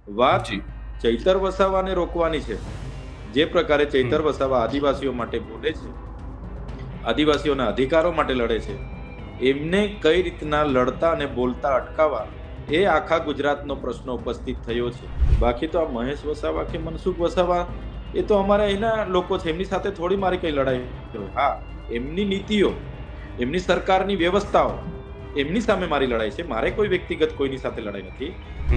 વાત જી ચૈતર વસાવાને રોકવાની છે. જે પ્રકારે ચૈતર વસાવા આદિવાસીઓ માટે બોલે છે, આદિવાસીઓના અધિકારો માટે લડે છે, એમને કઈ રીતના લડતા અને બોલતા અટકાવવા, એ આખા ગુજરાતનો પ્રશ્ન ઉપસ્થિત થયો છે. બાકી તો આ મહેશ વસાવા કે મનસુખ વસાવા એ તો અમારા અહીંના લોકો છે, એમની સાથે થોડી મારી કઈ લડાઈ હોય. હા, એમની નીતિઓ, એમની સરકારની વ્યવસ્થાઓ, એમની સામે મારી લડાઈ છે. મારે કોઈ વ્યક્તિગત કોઈની સાથે લડાઈ નથી.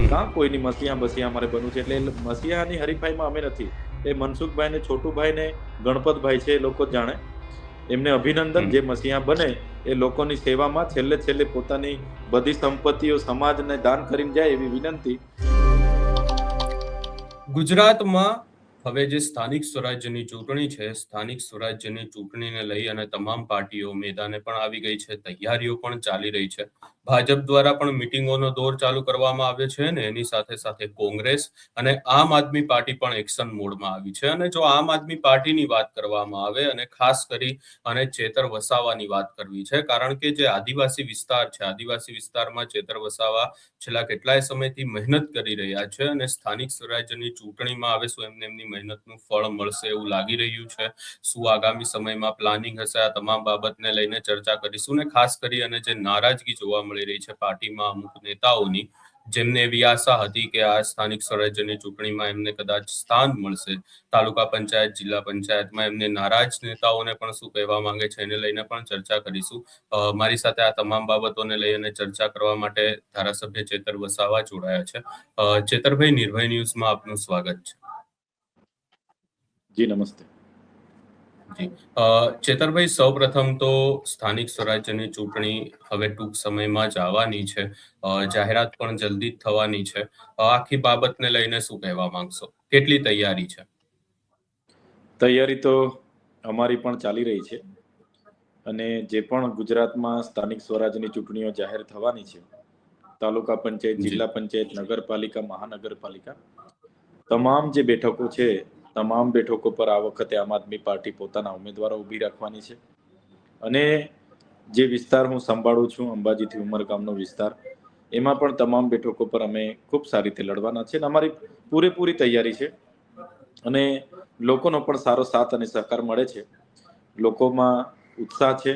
કાં કોઈની મસીહા બસિયા અમારે બનવું છે, એટલે મસીહાની હરીફાઈમાં અમે નથી. એ મનસુખભાઈ ને છોટુભાઈ ને ગણપતભાઈ છે, એ લોકો જ જાણે. એમને અભિનંદન. જે મસીહા બને એ લોકોની સેવામાં છેલ્લે છેલ્લે પોતાની બધી સંપત્તિઓ સમાજને દાન કરીને જાય, એવી વિનંતી. ગુજરાતમાં હવે જે સ્થાનિક સ્વરાજ્યની ચૂંટણી છે, સ્થાનિક સ્વરાજ્યની ચૂંટણીને લઈ અને તમામ પાર્ટીઓ મેદાને પણ આવી ગઈ છે, તૈયારીઓ પણ ચાલી રહી છે. ભાજપ દ્વારા પણ મિટિંગોનો દોર ચાલુ કરવામાં આવ્યો છે ને એની સાથે સાથે કોંગ્રેસ અને આમ આદમી પાર્ટી પણ એક્શન મોડમાં આવી છે. અને જો આમ આદમી પાર્ટીની વાત કરવામાં આવે અને ખાસ કરી અને ચેતર વસાવાની વાત કરવી છે, કારણ કે જે આદિવાસી વિસ્તાર છે, આદિવાસી વિસ્તારમાં ચેતર વસાવા છેલ્લા કેટલાય સમયથી મહેનત કરી રહ્યા છે અને સ્થાનિક સ્વરાજ્યની ચૂંટણીમાં આવે શું એમને એમની મહેનતનું ફળ મળશે એવું લાગી રહ્યું છે? શું આગામી સમયમાં પ્લાનિંગ હશે? આ તમામ બાબતને લઈને ચર્ચા કરીશું. ને ખાસ કરી અને જે નારાજગી જોવા મળી રહી છે પાર્ટીમાં અમુક નેતાઓની, જેમને એવી આશા હતી કે આ સ્થાનિક સ્વરાજ્યની ચૂંટણીમાં એમને કદાચ સ્થાન મળશે, તાલુકા પંચાયત, જિલ્લા પંચાયતમાં એમને નારાજ નેતાઓને પણ શું કહેવા માંગે છે એને લઈને પણ ચર્ચા કરીશું. મારી સાથે આ તમામ બાબતોને લઈ અને ચર્ચા કરવા માટે ધારાસભ્ય ચેતર વસાવા જોડાયા છે. ચેતરભાઈ, નિર્ભય ન્યૂઝમાં આપનું સ્વાગત છે. જી નમસ્તે. જી ચેતરભાઈ, સૌપ્રથમ તો સ્થાનિક સ્વરાજ્યની ચૂંટણી હવે ટૂંક સમયમાં જ આવવાની છે, જાહેરાત પણ જલ્દી જ થવાની છે. આખી બાબતને લઈને શું કહેવા માંગશો? કેટલી તૈયારી છે? તૈયારી તો અમારી પણ ચાલી રહી છે, અને જે પણ ગુજરાતમાં સ્થાનિક સ્વરાજ્યની ચૂંટણીઓ જાહેર થવાની છે, તાલુકા પંચાયત, જી જિલ્લા પંચાયત, નગરપાલિકા, મહાનગરપાલિકા, તમામ જે બેઠકો છે, તમામ બેઠકો પર આ વખતે આમ આદમી પાર્ટી પોતાના ઉમેદવારો ઊભી રાખવાની છે. અને જે વિસ્તાર હું સંભાળું છું, અંબાજીથી ઉમરગામનો વિસ્તાર, એમાં પણ તમામ બેઠકો પર અમે ખૂબ સારી રીતે લડવાના છે. અમારી પૂરેપૂરી તૈયારી છે, અને લોકોનો પણ સારો સાથ અને સહકાર મળે છે. લોકોમાં ઉત્સાહ છે.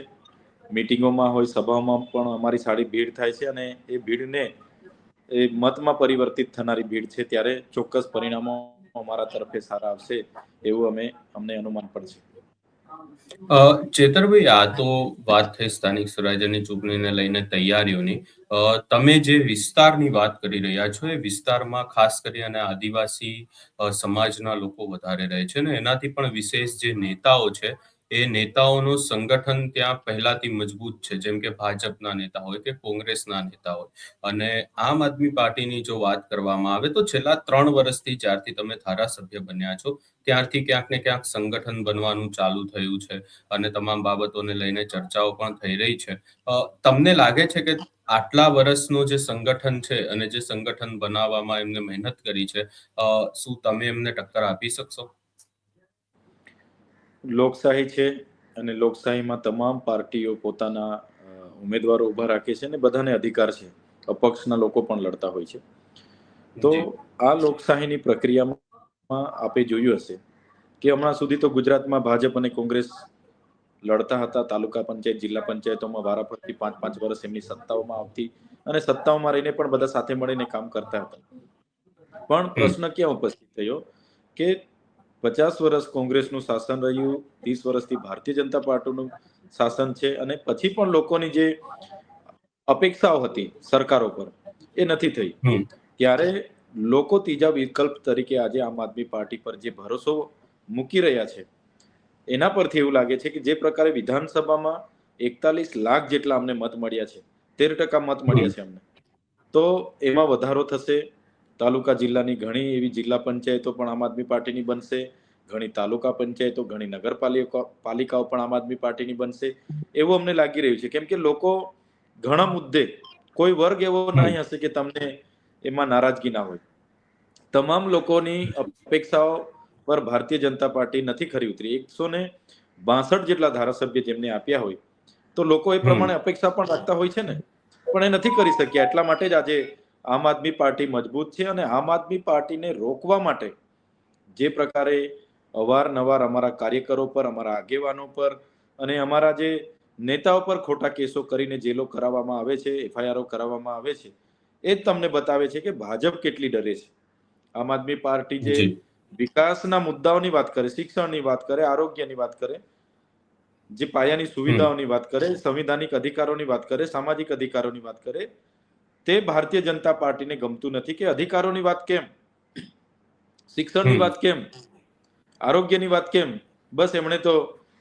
મીટિંગોમાં હોય, સભાઓમાં પણ અમારી સારી ભીડ થાય છે, અને એ ભીડને એ મતમાં પરિવર્તિત થનારી ભીડ છે. ત્યારે ચોક્કસ પરિણામો અમારા તરફે સારા આવશે એવું અમને અનુમાન પણ છે. ચેતરભાઈ, આ તો વાત થઈ સ્થાનિક સ્વરાજ્યની ચૂંટણીને લઈને તૈયારીઓની. તમે જે વિસ્તારની વાત કરી રહ્યા છો એ વિસ્તારમાં ખાસ કરી અને આદિવાસી સમાજના લોકો વધારે રહે છે, ને એનાથી પણ વિશેષ જે નેતાઓ છે એ નેતાઓનું સંગઠન ત્યાં પહેલાથી મજબૂત છે, જેમ કે ભાજપના નેતા હોય કે કોંગ્રેસના નેતા હોય. અને આમ આદમી પાર્ટીની જો વાત કરવામાં આવે તો છેલ્લા 3 વર્ષથી જ્યારથી તમે ધારાસભ્ય બન્યા છો ત્યારથી ક્યાંક ને ક્યાંક સંગઠન બનવાનું ચાલુ થયું છે અને તમામ બાબતોને લઈને ચર્ચાઓ પણ થઈ રહી છે. તમને લાગે છે કે આટલા વર્ષનું જે સંગઠન છે અને જે સંગઠન બનાવવામાં એમને મહેનત કરી છે, શું તમે એમને ટક્કર આપી શકશો? લોકશાહી છે, અને લોકશાહીમાં તમામ પાર્ટીઓ પોતાના ઉમેદવારો ઉભા રાખે છે, અને બધાને અધિકાર છે. અપક્ષના લોકો પણ લડતા હોય છે. તો જી આ લોકશાહીની પ્રક્રિયામાં આપે જોયું હશે કે હમણાં સુધી તો ગુજરાતમાં ભાજપ અને કોંગ્રેસ લડતા હતા. તાલુકા પંચાયત, જિલ્લા પંચાયતોમાં વારાફરતી 5-5 વર્ષ એમની સત્તાઓમાં આવતી, અને સત્તાઓમાં રહીને પણ બધા સાથે મળીને કામ કરતા હતા. પણ હમ પ્રશ્ન ક્યાં ઉપસ્થિત થયો કે 50 વર્ષ કોંગ્રેસનું શાસન રહ્યું, 30 વર્ષથી ભારતીય જનતા પાર્ટીનું શાસન છે, અને પછી પણ લોકોની જે અપેક્ષાઓ હતી સરકારો પર, એ નથી થઈ. હમ ત્યારે લોકો ત્રીજા વિકલ્પ તરીકે આજે આમ આદમી પાર્ટી પર જે ભરોસો મૂકી રહ્યા છે, એના પરથી એવું લાગે છે કે જે પ્રકારે વિધાનસભામાં 41 લાખ જેટલા અમને મત મળ્યા છે, 13% મત મળ્યા હમ છે અમને, તો એમાં વધારો થશે. તાલુકા જિલ્લાની ઘણી એવી જિલ્લા પંચાયતો પણ આમ આદમી પાર્ટીની બનશે, ઘણી તાલુકા પંચાયતો, ઘણી નગરપાલિકાઓ પણ આમ આદમી પાર્ટીની બનશે એવું અમને લાગી રહ્યું છે. કેમ કે લોકો ઘણા મુદ્દે, કોઈ વર્ગ એવો હમ નહીં હશે કે તમને એમાં નારાજગી ના હોય. તમામ લોકોની અપેક્ષાઓ પર ભારતીય જનતા પાર્ટી નથી ખરી ઉતરી. 162 જેટલા ધારાસભ્ય જેમને આપ્યા હોય, તો લોકો એ હમ પ્રમાણે અપેક્ષા પણ રાખતા હોય છે ને, પણ એ નથી કરી શક્યા. એટલા માટે જ આજે આમ આદમી પાર્ટી મજબૂત છે અને આમ આદમી પાર્ટીને રોકવા માટે જે પ્રકારે અવારનવાર અમારા કાર્યકરો પર, અમારા આગેવાનો પર અને અમારા જે નેતાઓ પર ખોટા કેસો કરીને જેલો કરાવવામાં આવે છે, એફઆઈઆરો કરાવવામાં આવે છે, એ જ તમને બતાવે છે કે ભાજપ કેટલી ડરે છે. આમ આદમી પાર્ટી જે જી વિકાસના મુદ્દાઓની વાત કરે, શિક્ષણની વાત કરે, આરોગ્યની વાત કરે, જે પાયાની હમ સુવિધાઓની વાત કરે, સંવિધાનિક અધિકારોની વાત કરે, સામાજિક અધિકારોની વાત કરે, તે ભારતીય જનતા પાર્ટીને ગમતું નથી કે અધિકારોની વાત કેમ, શિક્ષણની હમ વાત કેમ, આરોગ્યની વાત કેમ. બસ એમણે તો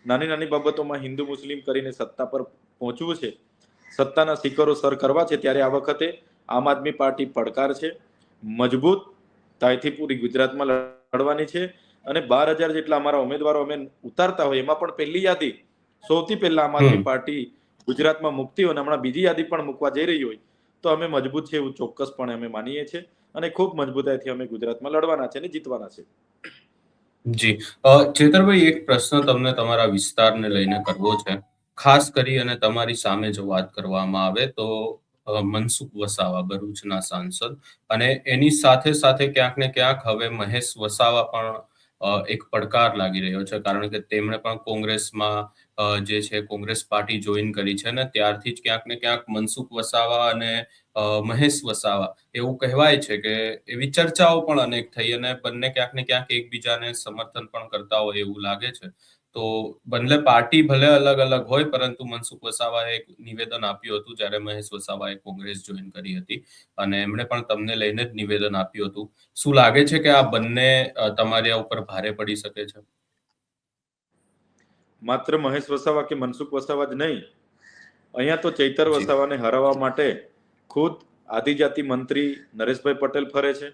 નાની નાની બાબતોમાં હિન્દુ મુસ્લિમ કરીને સત્તા પર પહોંચવું છે, સત્તાના શિખરો સર કરવા છે. ત્યારે આ વખતે આમ આદમી પાર્ટી પડકાર છે, મજબૂત તાઈથી પૂરી ગુજરાતમાં લડવાની છે અને 12,000 જેટલા અમારા ઉમેદવારો અમે ઉતારતા હોય એમાં પણ પહેલી યાદી સૌથી પહેલા આમ આદમી હમ પાર્ટી ગુજરાતમાં મુકતી હોય અને હમણાં બીજી યાદી પણ મૂકવા જઈ રહી હોય તો અમે મજબૂત છે એવું ચોક્કસપણે અમે માનીએ છીએ અને ખૂબ મજબૂતાઈથી અમે ગુજરાતમાં લડવાના છે અને જીતવાના છે. જી ચેતરભાઈ, એક પ્રશ્ન તમને તમારા વિસ્તારને લઈને કરવો છે. ખાસ કરી અને તમારી સામે જો વાત કરવામાં આવે તો મનસુખ વસાવા, ભરૂચના સાંસદ, અને એની સાથે સાથે ક્યાંક ને ક્યાંક હવે મહેશ વસાવા પણ એક પડકાર લાગી રહ્યો છે, કારણ કે તેમણે પણ કોંગ્રેસમાં જે છે કોંગ્રેસ પાર્ટી જોઈન કરી છે અને ત્યારથી જ ક્યાંક ને ક્યાંક મનસુખ વસાવા અને મહેશ વસાવા, એવું કહેવાય છે કે એવી ચર્ચાઓ પણ અનેક થઈ અને બંને ક્યાંક ને ક્યાંક એકબીજાને સમર્થન પણ કરતા હોય એવું લાગે છે. તો બંને પાર્ટી ભલે અલગ અલગ હોય, પરંતુ મનસુખ વસાવાએ એક નિવેદન આપ્યું હતું જ્યારે મહેશ વસાવાએ કોંગ્રેસ જોઈન કરી હતી અને એમણે પણ તમને લઈને જ નિવેદન આપ્યું હતું. શું લાગે છે કે આ બંને તમારા ઉપર ભારે પડી શકે છે? માત્ર મહેશ વસાવા કે મનસુખ વસાવા જ નહીં, અહીંયા તો ચૈતર જી વસાવાને હરાવવા માટે ખુદ આદિજાતિ મંત્રી નરેશભાઈ પટેલ ફરે છે,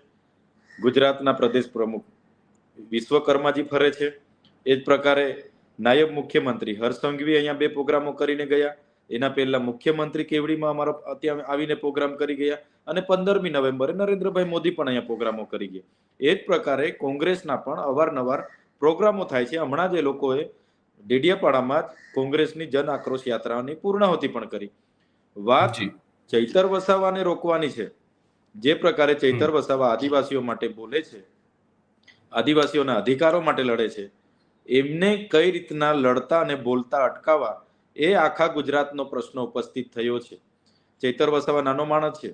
ગુજરાતના પ્રદેશ પ્રમુખ વિશ્વકર્માજી ફરે છે, એ જ પ્રકારે નાયબ મુખ્યમંત્રી હર્ષ સંઘવી અહીંયા 2 પ્રોગ્રામો કરીને ગયા, એના પહેલા મુખ્યમંત્રી કેવડીમાં અમારો ત્યાં આવીને પ્રોગ્રામ કરી ગયા અને 15મી નવેમ્બરે નરેન્દ્રભાઈ મોદી પણ અહીંયા પ્રોગ્રામો કરી ગયા. એ જ પ્રકારે કોંગ્રેસના પણ અવારનવાર પ્રોગ્રામો થાય છે. હમણાં જ એ લોકોએ ડેડિયાપાડામાં જ કોંગ્રેસની જન આક્રોશ યાત્રાની પૂર્ણાહુતિ પણ કરી. વાત જી ચૈતર વસાવાને રોકવાની છે. જે પ્રકારે ચૈતર હમ વસાવા આદિવાસીઓ માટે બોલે છે, આદિવાસીઓના અધિકારો માટે લડે છે, એમને કઈ રીતના લડતા અને બોલતા અટકાવવા, એ આખા ગુજરાતનો પ્રશ્ન ઉપસ્થિત થયો છે. ચૈતર વસાવા નાનો માણસ છે.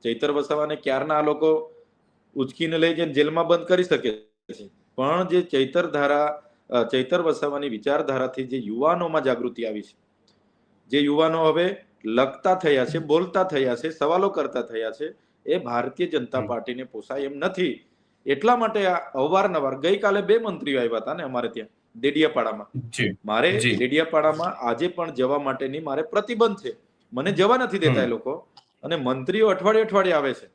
ચૈતર વસાવાને ક્યારના આ લોકો ઉચકીને લઈ જઈને જેલમાં બંધ કરી શકે છે, પણ જે ચૈતર વસાવાની વિચારધારાથી જે યુવાનોમાં જાગૃતિ આવી છે, જે યુવાનો હવે લખતા થયા છે, બોલતા થયા છે, સવાલો કરતા થયા છે, એ ભારતીય જનતા હમ પાર્ટીને પોસાય એમ નથી. એટલા માટે આ અવારનવાર ગઈકાલે 2 મંત્રીઓ આવ્યા હતા ને અમારે ત્યાં ડેડિયાપાડામાં. જી મારે જી ડેડિયાપાડામાં આજે પણ જવા માટેની મારે પ્રતિબંધ છે, મને જવા નથી દેતા હમ એ લોકો, અને મંત્રીઓ અઠવાડિયે આવે છે.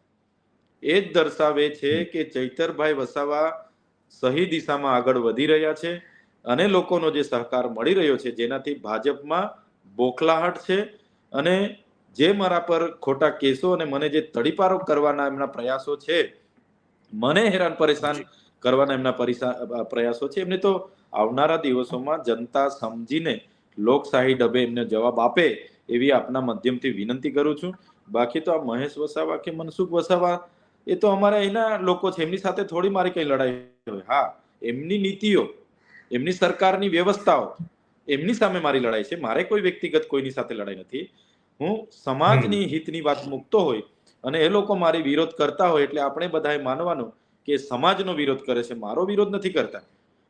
એ જ દર્શાવે છે હમ કે ચૈતરભાઈ વસાવા સહી દિશામાં આગળ વધી રહ્યા છે અને લોકોનો જે સહકાર મળી રહ્યો છે, જેનાથી ભાજપમાં બોખલાહટ છે અને જે મારા પર ખોટા કેસો અને મને જે તડીપારો કરવાના એમના પ્રયાસો છે, મને હેરાન પરેશાન જી કરવાના એમના પ્રયાસો છે, એમને તો આવનારા દિવસોમાં જનતા સમજીને લોકશાહી ઢબે એમને જવાબ આપે એવી આપના માધ્યમથી વિનંતી કરું છું. બાકી તો આ મહેશ વસાવા કે મનસુખ વસાવા એ તો અમારા એના લોકો છે, એમની સાથે થોડી મારી કઈ લડાઈ હોય. હા, એમની નીતિઓ, એમની સરકારની વ્યવસ્થાઓ, એમની સામે મારી લડાઈ છે. મારે કોઈ વ્યક્તિગત કોઈની સાથે લડાઈ નથી. હું હમ સમાજની હિતની વાત મૂકતો હોય અને એ લોકો મારી વિરોધ કરતા હોય એટલે આપણે બધાએ માનવાનું કે સમાજનો વિરોધ કરે છે, મારો વિરોધ નથી કરતા.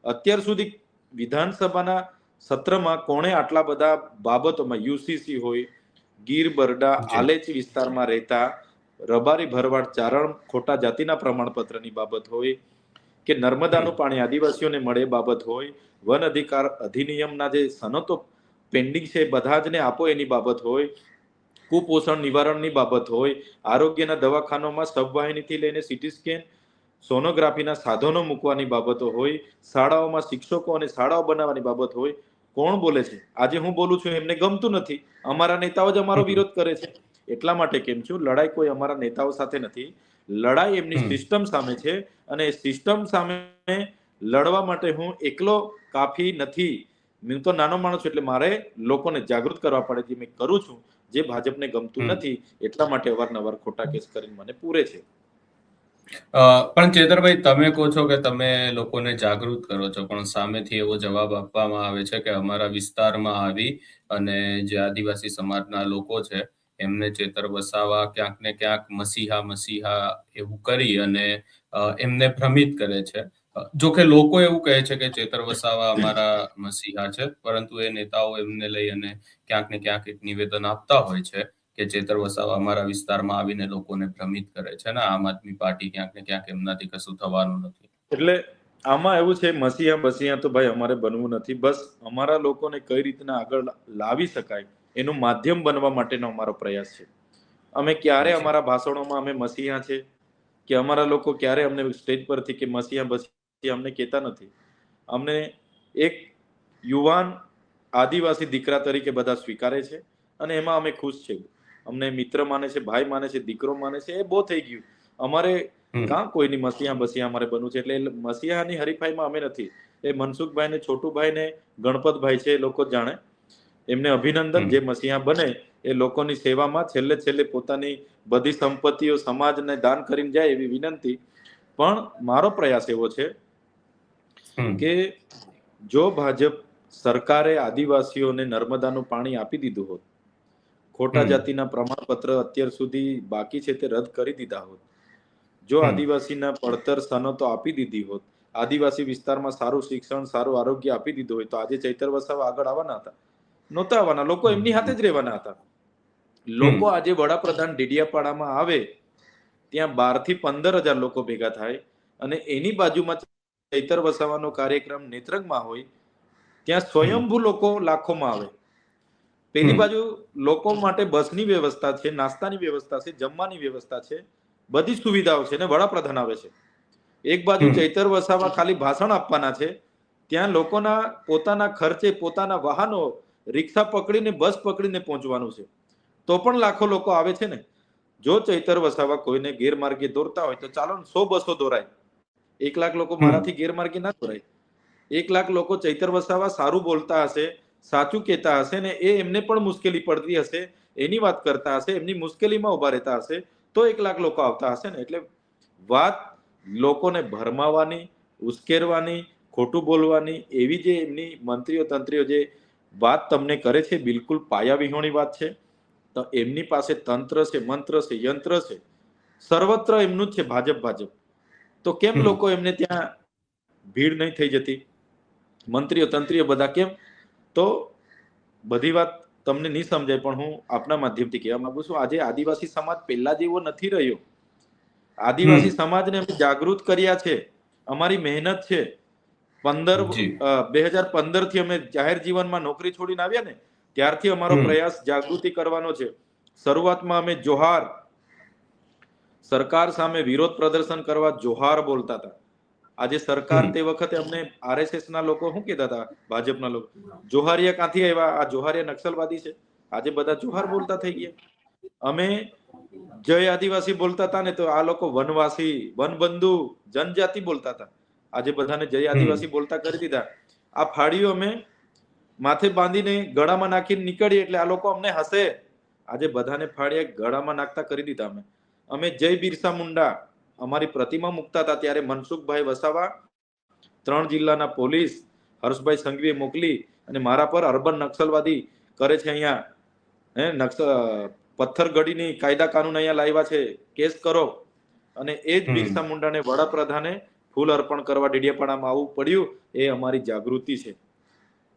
અત્યાર સુધી વિધાનસભાના સત્રમાં કોણે આટલા બધા બાબતોમાં યુસીસી હોય, ગીર બરડા જી આલેચ વિસ્તારમાં રહેતા રબારી ભરવાડ ચારણ ખોટા જાતિના પ્રમાણપત્રની બાબત હોય કે નર્મદાનું પાણી આદિવાસીઓને મળે બાબત હોય, વન અધિકાર અધિનિયમના જે સનતો પેન્ડિંગ છે બધા જને આપો એની બાબત હોય, કુપોષણ નિવારણની બાબત હોય, આરોગ્યના દવાખાનામાં સબવાહિનીથી લઈને સીટી સ્કેન, સોનોગ્રાફીના સાધનો મૂકવાની બાબતો હોય, શાળાઓમાં શિક્ષકો અને શાળાઓ બનાવવાની બાબત હોય. કોણ બોલે છે? આજે હું બોલું છું એમને ગમતું નથી, અમારા નેતાઓ જ અમારો હમ વિરોધ કરે છે. એટલા માટે કેમ છું, લડાઈ કોઈ અમારા નેતાઓ સાથે નથી, લડાઈ એમની હમ સિસ્ટમ સામે છે અને સિસ્ટમ સામે લડવા માટે હું એકલો કાફી નથી. હું તો નાનો માણસ છું એટલે મારે લોકોને જાગૃત કરવા પડે કે મેં કરું છું જે ભાજપને ગમતું નથી એટલા માટે અવારનવાર ખોટા કેસ કરીને મને પૂરે છે. પણ ચેતરભાઈ, તમે કહો છો કે તમે લોકોને જાગૃત કરો છો, પણ સામેથી એવો જવાબ આપવામાં આવે છે કે અમારા વિસ્તારમાં આવી અને જે આદિવાસી સમાજના લોકો છે એમને ચેતર વસાવા ક્યાંક ને ક્યાંક મસીહા મસીહા એવું કરી અને એમને ભ્રમિત કરે છે. જોકે લોકો એવું કહે છે કે ચેતર વસાવા અમારા મસીહા છે, પરંતુ એ નેતાઓ એમને લઈ અને ક્યાંક ને ક્યાંક એક નિવેદન આપતા હોય છે કે ચેતર વસાવા અમારા વિસ્તારમાં આવીને લોકોને ભ્રમિત કરે છે ને આમ આદમી પાર્ટી ક્યાંક ને ક્યાંક એમનાથી કશું થવાનું નથી. એટલે આમાં એવું છે, મસીહા બસીહા તો ભાઈ અમારે બનવું નથી. બસ અમારા લોકોને કઈ રીતના આગળ લાવી શકાય એનું માધ્યમ બનવા માટેનો અમારો પ્રયાસ છે. અમે ક્યારે અમારા ભાષણોમાં અમે મસીહા છે કે અમારા લોકો ક્યારે અમને સ્ટેજ પરથી કે મસીહા બસીહા અમને કહેતા નથી. અમને એક યુવાન આદિવાસી દીકરા તરીકે બધા સ્વીકારે છે અને એમાં અમે ખુશ છે. અમને મિત્ર માને છે, ભાઈ માને છે, દીકરો માને છે, એ બહુ થઈ ગયું. અમારે કાં કોઈની મસીહા બસીહા અમારે બનવું છે. એટલે મસીહાની હરીફાઈમાં અમે નથી. એ મનસુખભાઈ ને છોટુભાઈ ને ગણપતભાઈ છે એ લોકો જાણે. એમને અભિનંદન. જે મસીહા બને એ લોકોની સેવામાં છેલ્લે છેલ્લે પોતાની બધી સંપત્તિઓ સમાજને દાન કરીને જાય એવી વિનંતી. પણ મારો પ્રયાસ એવો છે કે જો ભાજપ સરકારે આદિવાસીઓને નર્મદાનું પાણી આપી દીધું હોત, ખોટા જાતિના પ્રમાણપત્ર અત્યાર સુધી બાકી છે તે રદ કરી દીધા હોત, જો આદિવાસીના પડતર સનતો આપી દીધી હોત, આદિવાસી વિસ્તારમાં સારું શિક્ષણ, સારું આરોગ્ય આપી દીધું હોય તો આજે ચૈતર વસાવા આગળ આવવાના હતા? નહોતા આવવાના. લોકો એમની હાથે જ રહેવાના હતા. લોકો આજે વડાપ્રધાન ડેડિયાપાડામાં આવે ત્યાં 12 થી 15,000 લોકો ભેગા થાય અને એની બાજુમાં ચૈતર વસાવાનો કાર્યક્રમ નેત્રંગમાં હોય ત્યાં સ્વયંભૂ લોકો લાખોમાં આવે. પેલી બાજુ લોકો માટે બસની વ્યવસ્થા છે, નાસ્તાની વ્યવસ્થા છે, જમવાની વ્યવસ્થા છે, બધી સુવિધાઓ છે ને વડાપ્રધાન આવે છે. એક બાજુ ચૈતર વસાવા ખાલી ભાષણ આપવાના છે, ત્યાં લોકોના પોતાના ખર્ચે પોતાના વાહનો રિક્ષા પકડીને બસ પકડીને પહોંચવાનું છે. તો પણ લાખો લોકો આવે છે ને. જો ચૈતર વસાવા કોઈને ગેરમાર્ગે દોરતા હોય તો ચાલો ને 100 બસો દોરાય. 1 લાખ લોકો મારાથી ગેરમાર્ગે ના દોરાય. 1 લાખ લોકો ચૈતર વસાવા સારું બોલતા હશે, સાચું કહેતા હશે ને એ એમને પણ મુશ્કેલી પડતી હશે, એની વાત કરતા હશે, એમની મુશ્કેલીમાં ઉભા રહેતા હશે તો 1 લાખ લોકો આવતા હશે ને. એટલે વાત લોકોને ભરમાવાની, ઉશ્કેરવાની, ખોટું બોલવાની એવી જે એમની મંત્રીઓ તંત્રીઓ જે વાત તમને કરે છે બિલકુલ પાયા વિહોણી વાત છે. તો એમની પાસે તંત્ર છે, મંત્ર છે, યંત્ર છે, સર્વત્ર એમનું જ છે ભાજપ ભાજપ. તો કેમ લોકો એમને ત્યાં ભીડ નહીં થઈ જતી? મંત્રીઓ તંત્રીઓ બધા કેમ? તો બધી વાત તમને નહીં સમજાય પણ હું આપના માધ્યમથી કહેવા માંગુ છું, આજે આદિવાસી સમાજ પહેલા જેવો નથી રહ્યો. આદિવાસી સમાજને અમે જાગૃત કર્યા છે. અમારી મહેનત છે. 2015 થી અમે જાહેર જીવનમાં નોકરી છોડીને આવ્યા ને ત્યારથી અમારો પ્રયાસ જાગૃતિ કરવાનો છે. શરૂઆતમાં અમે જોહાર, સરકાર સામે વિરોધ પ્રદર્શન કરવા જોહાર બોલતા હતા. આજે સરકાર તે વખતે અમને આરએસએસ ના લોકો શું કહેતા હતા, ભાજપના લોકો, જોહારિયા ક્યાંથી આવ્યા? આ જોહારિયા નક્સલવાદી છે. આજે બધા જોહાર બોલતા થઈ ગયા. અમે જય આદિવાસી બોલતા હતા ને તો આ લોકો વનવાસી, વનબંધુ, જનજાતિ બોલતા હતા. આજે બધાને જય આદિવાસી બોલતા કરી દીધા. આ ફાડીઓ અમે માથે બાંધીને ગળામાં નાખીને નીકળીએ એટલે આ લોકો અમને હસે. આજે બધાને ફાડીએ ગળામાં નાખતા કરી દીધા. અમે જય બિરસા મુંડા અમારી પ્રતિમા મૂકતા હતા ત્યારે મનસુખભાઈ વસાવા 3 જિલ્લાના પોલીસ હર્ષભાઈ સંઘવીએ મોકલી અને મારા પર અર્બન નક્સલવાદી કરે છે અહીંયા, પથ્થરગડીની કાયદા કાનૂન અહીંયા લાવ્યા છે, કેસ કરો. અને એ જ બિરસા મુંડાને વડાપ્રધાને ફૂલ અર્પણ કરવા ડેડિયાપાડામાં આવવું પડ્યું. એ અમારી જાગૃતિ છે.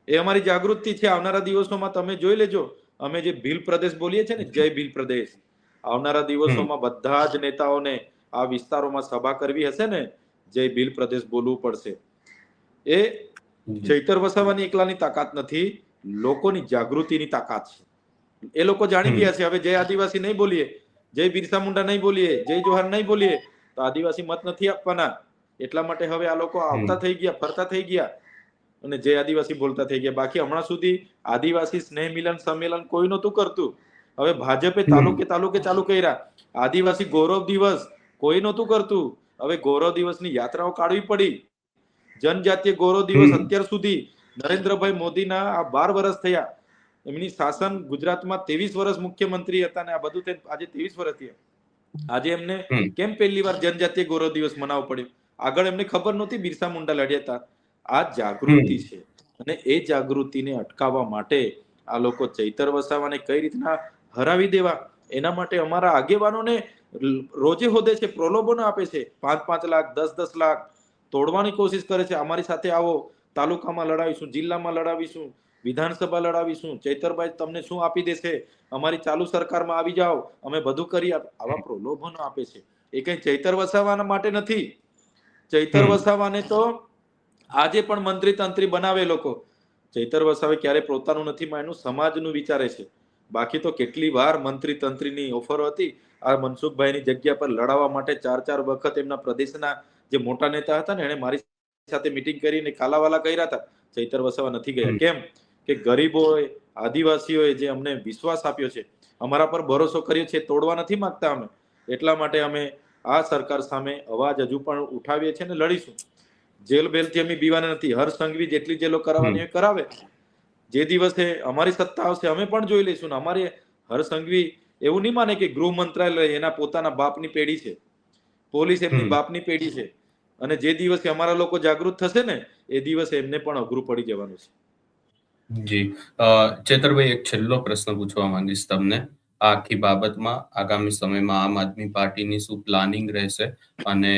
એ અમારી જાગૃતિ છે. આવનારા દિવસોમાં તમે જોઈ લેજો, અમે જે ભીલ પ્રદેશ બોલીએ છીએ ને, જય ભીલ પ્રદેશ, આવનારા દિવસોમાં બધા જ નેતાઓને આ વિસ્તારોમાં સભા કરવી હશે ને, જય ભીલ પ્રદેશ બોલવું પડશે. એ ચૈતર વસાવાની એકલાની તાકાત નથી, લોકોની જાગૃતિની તાકાત છે. એ લોકો જાણી ગયા છે હવે જય આદિવાસી નહીં બોલીએ, જય બિરસા મુંડા નહીં બોલીએ, જય જોહાર નહીં બોલીએ તો આદિવાસી મત નથી આપવાના. એટલા માટે હવે આ લોકો આવતા થઈ ગયા, ફરતા થઈ ગયા અને જય આદિવાસી બોલતા થઈ ગયા. બાકી હમણાં સુધી આદિવાસી સ્નેહ મિલન સંમેલન કોઈ નહોતું કરતું. હવે ભાજપે તાલુકે તાલુકે ચાલુ કર્યા. આદિવાસી ગૌરવ દિવસ કોઈ નહોતું કરતું. હવે ગૌરવ દિવસની યાત્રાઓ કાઢવી પડી. જનજાતીય ગૌરવ દિવસ અત્યાર સુધી નરેન્દ્રભાઈ મોદીના આ 12 વર્ષ થયા, એમની શાસન ગુજરાતમાં 23 વર્ષ મુખ્યમંત્રી હતા ને આ બધું આજે 23 વર્ષ થયા. આજે એમને કેમ પહેલી વાર જનજાતીય ગૌરવ દિવસ મનાવવો પડ્યો? આગળ એમને ખબર નહોતી બિરસા મુંડા લડ્યા હતા. આ જાગૃતિ છે અને એ જાગૃતિને અટકાવવા માટે આ લોકો ચૈતર વસાવાને કઈ રીતના હરાવી દેવા, એના માટે અમારા આગેવાનોને રોજે હોદે છે, પ્રલોભનો આપે છે. 5-5 લાખ 10-10 લાખ તોડવાની કોશિશ કરે છે. અમારી સાથે આવો, તાલુકામાં લડાવીશું, જિલ્લામાં લડાવીશું, વિધાનસભા લડાવીશું, ચૈતરભાઈ તમને શું આપી દેશે, અમારી ચાલુ સરકારમાં આવી જાઓ, અમે બધું કરી આવા પ્રલોભનો આપે છે. એ કઈ ચૈતર વસાવાના માટે નથી. ચૈતર વસાવાને તો આજે પણ મંત્રી તંત્રી બનાવે લોકો. ચૈતર વસાવે ક્યારે પોતાનું નથી માન્યું, સમાજનું વિચારે છે. બાકી તો કેટલી વાર મંત્રી તંત્રીની ઓફરો હતી આ મનસુખભાઈની જગ્યા પર લડાવવા માટે. 4 વખત એમના પ્રદેશના જે મોટા નેતા હતા ને એને મારી સાથે મીટિંગ કરીને કાલાવાલા કર્યા હતા. ચૈતર વસાવા નથી ગયા. કેમ કે ગરીબોએ, આદિવાસીઓએ જે અમને વિશ્વાસ આપ્યો છે, અમારા પર ભરોસો કર્યો છે, તોડવા નથી માંગતા અમે. એટલા માટે અમે આ સરકાર સામે અવાજ હજુ પણ ઉઠાવીએ છીએ અને લડીશું. જેલ બેલથી અમે બીવાના નથી. હર્ષ સંઘવી જેટલી જેલો કરાવવાની હોય કરાવે. જે દિવસે અમારી સત્તા આવશે અમે પણ જોઈ લઈશું ને. અમારે હર્ષ સંઘવી એવું નહીં માને કે ગૃહ મંત્રાલય એના પોતાના બાપની પેઢી છે, પોલીસ એમની બાપની પેઢી છે. અને જે દિવસે અમારા લોકો જાગૃત થશે ને એ દિવસે એમને પણ અઘરું પડી જવાનું છે. જી ચેતરભાઈ, એક છેલ્લો પ્રશ્ન પૂછવા માંગીશ તમને. આ આખી બાબતમાં આગામી સમયમાં આમ આદમી પાર્ટીની શું પ્લાનિંગ રહેશે અને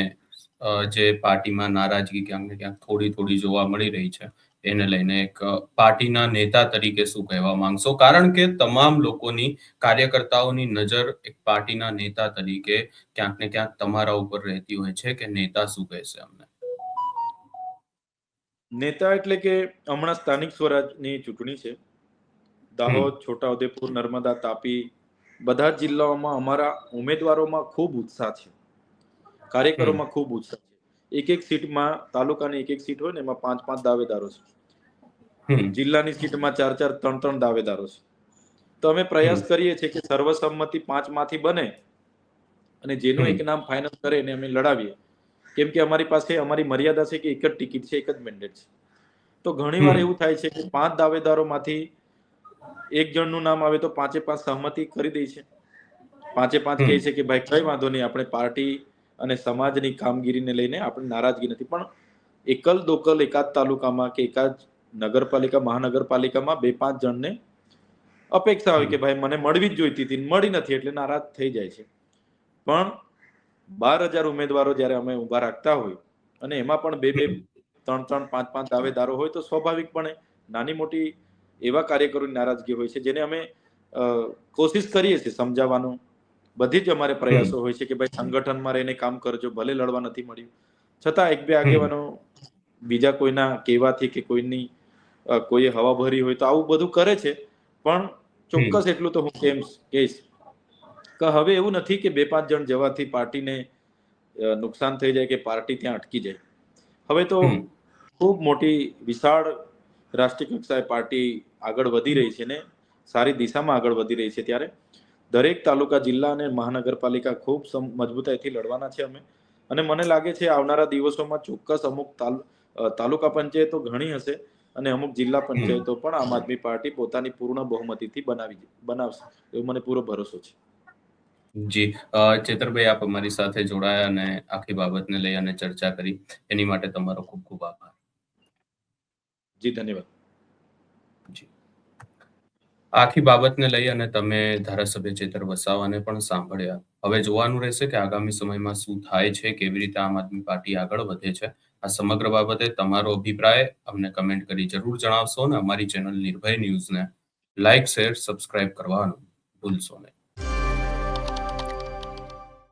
જે પાર્ટીમાં નારાજગી ક્યાંક ને ક્યાંક થોડી જોવા મળી રહી છે એને લઈને એક પાર્ટીના નેતા તરીકે શું કહેવા માંગશો? કારણ કે તમામ લોકોની, કાર્યકર્તાઓની નજર એક પાર્ટીના નેતા તરીકે ક્યાંક ને ક્યાંક તમારા ઉપર રહેતી હોય છે કે નેતા શું કહેશે અમને. નેતા એટલે કે હમણાં સ્થાનિક સ્વરાજની ચૂંટણી છે. દાહોદ, છોટાઉદેપુર, નર્મદા, તાપી બધા જ જિલ્લાઓમાં અમારા ઉમેદવારોમાં ખૂબ ઉત્સાહ છે, કાર્યકરોમાં ખૂબ ઉત્સાહ છે. એક સીટમાં, તાલુકાની એક સીટ હોય ને એમાં 5-5 દાવેદારો છે. જિલ્લાની સીટમાં 4-4, 3-3 દાવેદારો છે. તો અમે પ્રયાસ કરીએ છીએ કે સર્વસંમતિ 5 માંથી બને અને જેનું એક નામ ફાઇનલ કરે એને અમે લડાવીએ. કેમ કે અમારી પાસે અમારી મર્યાદા છે કે એક જ ટિકિટ છે, એક જ મેન્ડેટ છે. તો ઘણી વાર એવું થાય છે કે 5 દાવેદારોમાંથી એક જણનું નામ આવે તો 5-5 સહમતિ કરી દે છે. 5-5 કહે છે કે ભાઈ કઈ વાંધો નહીં, આપણે પાર્ટી અને સમાજની કામગીરીને લઈને આપણે નારાજગી નથી. પણ એકલ દોકલ એકાદ તાલુકામાં કે એકાદ નગરપાલિકા, મહાનગરપાલિકામાં 2-5 જણને અપેક્ષા હોય કે ભાઈ મને મળવી જ જોઈતી હતી, મળી નથી એટલે નારાજ થઈ જાય છે. પણ 12,000 ઉમેદવારો જ્યારે અમે ઉભા રાખતા હોય અને એમાં પણ 2-2, 3-3, 5-5 દાવેદારો હોય તો સ્વાભાવિકપણે નાની મોટી એવા કાર્યકરોની નારાજગી હોય છે જેને અમે કોશિશ કરીએ છીએ સમજાવવાનું. બધી જ અમારે પ્રયાસો હોય છે કે ભાઈ સંગઠનમાં રહીને કામ કરજો, ભલે લડવા નથી મળ્યું. છતાં 1-2 આગેવાનો બીજા કોઈના કહેવાથી કે કોઈએ હવા ભરી હોય તો આવું બધું કરે છે. પણ ચોક્કસ એટલું તો હું કહીશ કે હવે એવું નથી કે 2-5 જણ જવાથી પાર્ટીને નુકસાન થઈ જાય કે પાર્ટી ત્યાં અટકી જાય. હવે તો ખૂબ મોટી વિશાળ રાષ્ટ્રીય કક્ષાએ પાર્ટી આગળ વધી રહી છે ને સારી દિશામાં આગળ વધી રહી છે. ત્યારે દરેક તાલુકા, જિલ્લા અને મહાનગરપાલિકા ખૂબ મજબૂતાઈથી લડવાના છે અમે. અને મને લાગે છે આવનારા દિવસોમાં ચોક્કસ અમુક તાલુકા પંચાયતો ઘણી હશે અને અમુક જિલ્લા પંચાયતો પણ આમ આદમી પાર્ટી પોતાની પૂર્ણ બહુમતીથી બનાવશે એવો મને પૂરો ભરોસો છે. જી ચેતરભાઈ, આપ અમારી સાથે જોડાયા અને આખી બાબતને લઈ અને ચર્ચા કરી એની માટે તમારો ખૂબ ખૂબ આભાર. જી ધન્યવાદ. જી આખી બાબતને લઈ અને તમે ધારાસભ્ય ચેતર વસાવાને પણ સાંભળ્યા. હવે જોવાનું રહેશે કે આગામી સમયમાં શું થાય છે, કેવી રીતે આમ આદમી પાર્ટી આગળ વધે છે. આ સમગ્ર બાબતે તમારો અભિપ્રાય અમને કમેન્ટ કરી જરૂર જણાવશો અને અમારી ચેનલ નિર્ભય ન્યૂઝને લાઇક, શેર, સબસ્ક્રાઇબ કરવાનું ભૂલશો નહીં.